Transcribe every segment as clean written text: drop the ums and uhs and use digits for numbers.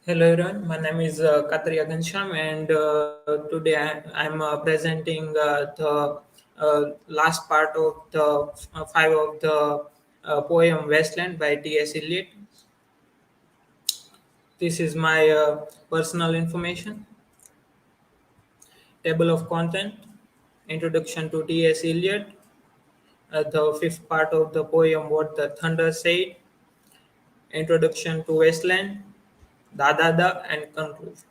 Hello everyone, my name is Katria Gansham and today I'm presenting the last part of the five of the poem Wasteland by T.S. Eliot. This is my personal information, table of content, introduction to T.S. Eliot, the fifth part of the poem What the Thunder Said, introduction to Wasteland, Da, and conclusion.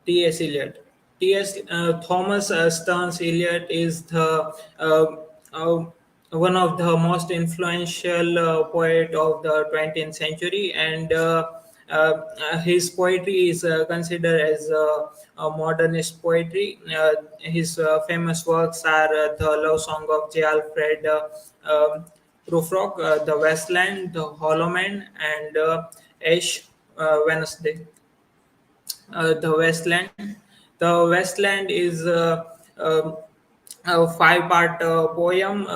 T.S. Eliot. T.S. Thomas Stearns Eliot is the uh, one of the most influential poet of the 20th century, and his poetry is considered as a modernist poetry. His famous works are the Love Song of J. Alfred Prufrock, The Westland, The Hollow Man, and Ash Wednesday. The Westland. The Westland is a five-part poem,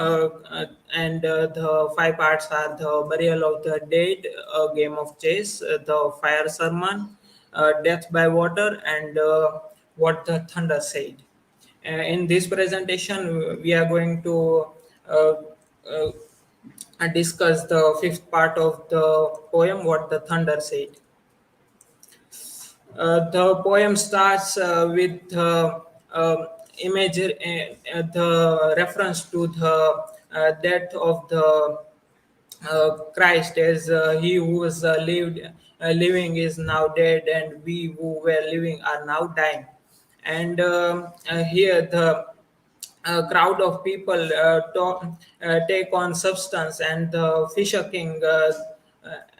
and the five parts are the Burial of the Dead, a game of chess, the Fire Sermon, Death by Water, and What the Thunder Said. In this presentation, we are going to uh, discuss the fifth part of the poem, What the Thunder Said. The poem starts with image, the reference to the death of the Christ, as he who was living is now dead, and we who were living are now dying. And here the a crowd of people take on substance, and the fisher king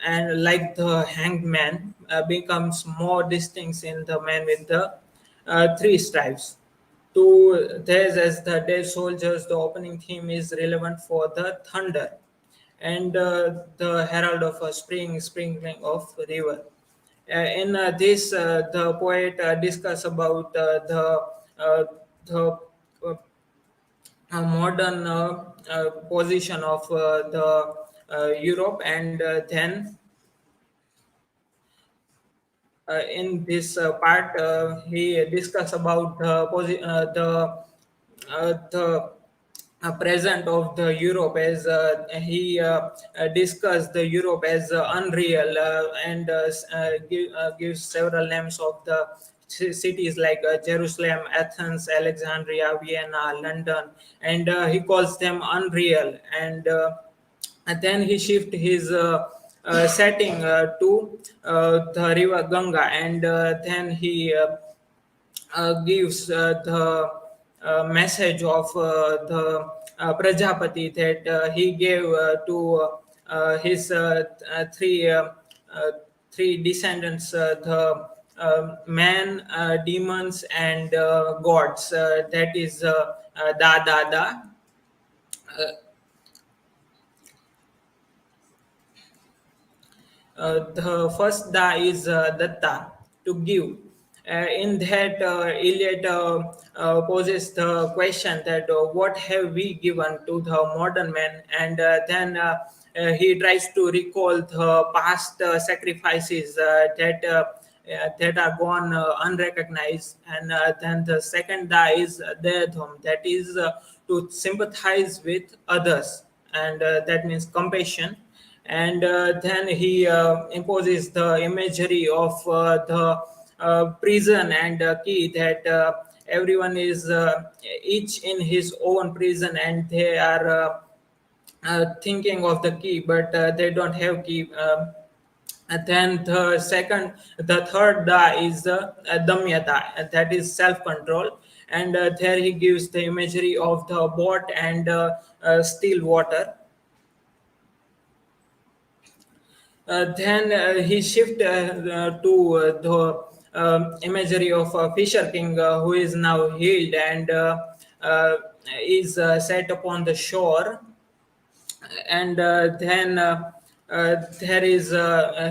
and like the hanged man becomes more distinct in the man with the three stripes. To this, as the dead soldiers, the opening theme is relevant for the thunder and the herald of a sprinkling of river. In this, the poet discuss about the uh, modern position of the Europe, and then in this part he discuss about the present of the Europe, as he discussed the Europe as unreal, and gives several names of the cities like Jerusalem, Athens, Alexandria, Vienna, London, and he calls them unreal. And then he shift his setting to the river Ganga, and then he gives the message of the Prajapati that he gave to his three descendants, the man, demons, and gods. That is Da. The first da is datta, to give. In that, Eliot poses the question that what have we given to the modern man, and then he tries to recall the past sacrifices that are gone unrecognized. And then the second da is Dayadham, that is to sympathize with others, and that means compassion. And then he imposes the imagery of the prison and key, that everyone is each in his own prison, and they are thinking of the key, but they don't have key. And then the third da is damyata, and that is self-control. And there he gives the imagery of the boat and still water. Then he shift to the imagery of a fisher king who is now healed, and is set upon the shore. And then there is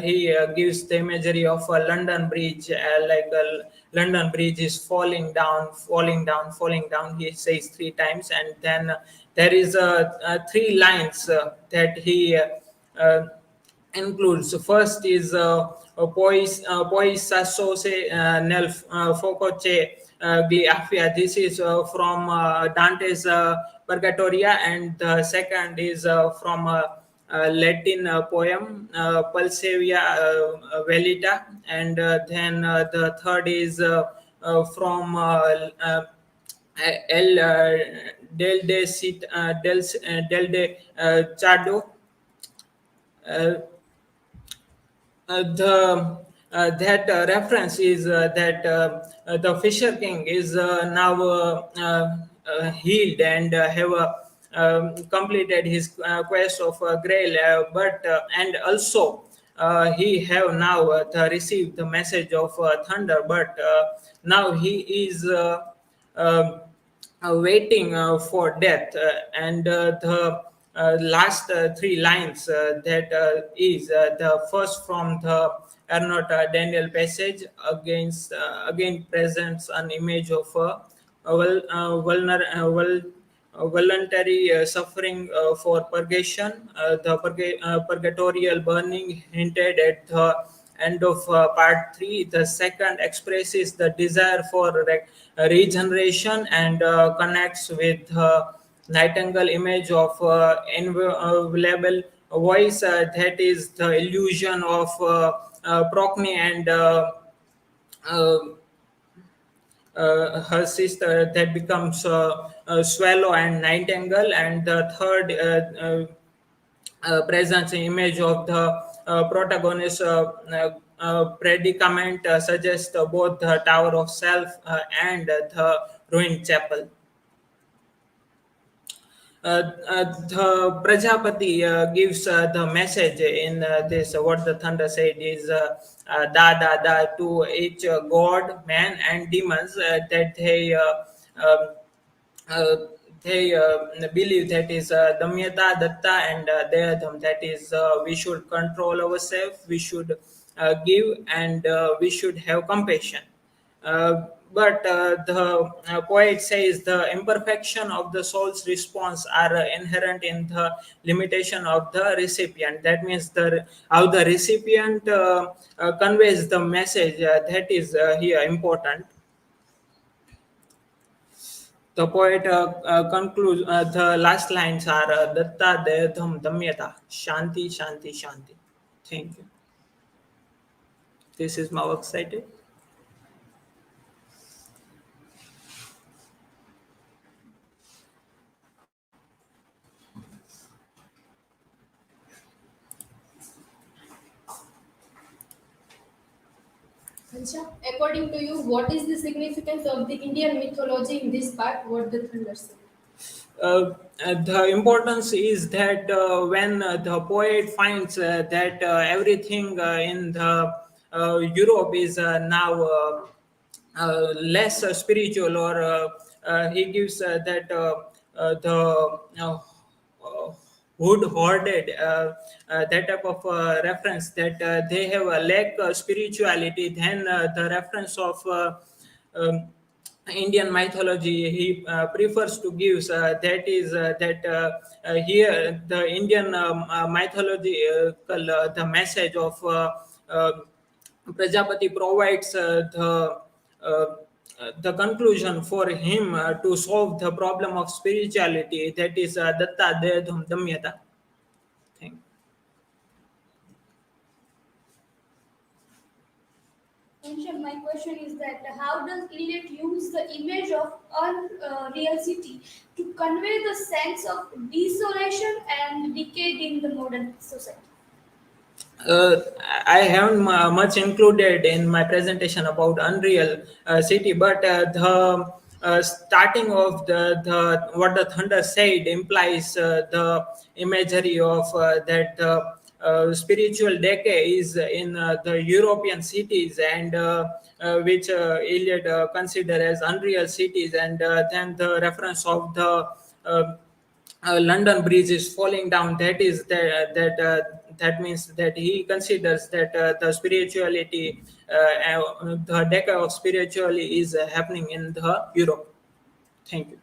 he gives the imagery of a London bridge, like a London bridge is falling down, he says three times. And then there is three lines that he includes first is Pois Sassose nel Fococe Gliafia. This is from Dante's Purgatoria, and the second is from Latin poem Pulsevia Velita, and then the third is from El Del de Chado. Uh, the that reference is that the Fisher King is now healed and have completed his quest of Grail, but and also he have now received the message of thunder, but now he is uh, waiting for death, and the last three lines that is the first from the Arnott Daniel passage against again presents an image of voluntary suffering for purgation. The purgatorial burning hinted at the end of part 3. The second expresses the desire for regeneration and connects with nightingale image of inviolable voice, that is the illusion of Procne and uh, her sister, that becomes swallow and nightingale, and the third presents an image of the protagonist predicament, suggests both the tower of self and the ruined chapel. The Prajapati gives the message in this. What the thunder said is da da da to each god, man, and demons, that um, uh, they believe that is Damyata, Datta, and Deyadam. That is, we should control ourselves, we should give, and we should have compassion. But the poet says the imperfection of the soul's response are inherent in the limitation of the recipient. That means the how the recipient conveys the message, that is here important. The poet concludes, the last lines are Datta Deyadham Damyata Shanti Shanti Shanti. Thank you. This is my work cited. Ansha, according to you, what is the significance of the Indian mythology in this part? What the thunder say? The importance is that when the poet finds that everything in the Europe is now less spiritual, or he gives that the uh, wood hoarded, that type of reference, that they have a lack spirituality, then the reference of um, Indian mythology he prefers to give, that is that here the Indian mythology, the message of uh, Prajapati provides the conclusion for him to solve the problem of spirituality, that is Datta Deyadham Damyata. Thank you. Ansha, my question is that how does Eliot use the image of unreal city to convey the sense of desolation and decay in the modern society? uh, I haven't much included in my presentation about Unreal City, but the starting of the what the thunder said implies the imagery of that spiritual decay is in the European cities, and which Eliot consider as unreal cities, and then the reference of the London Bridge is falling down. That is that means that he considers that the spirituality, the decay of spirituality is happening in the Europe. Thank you.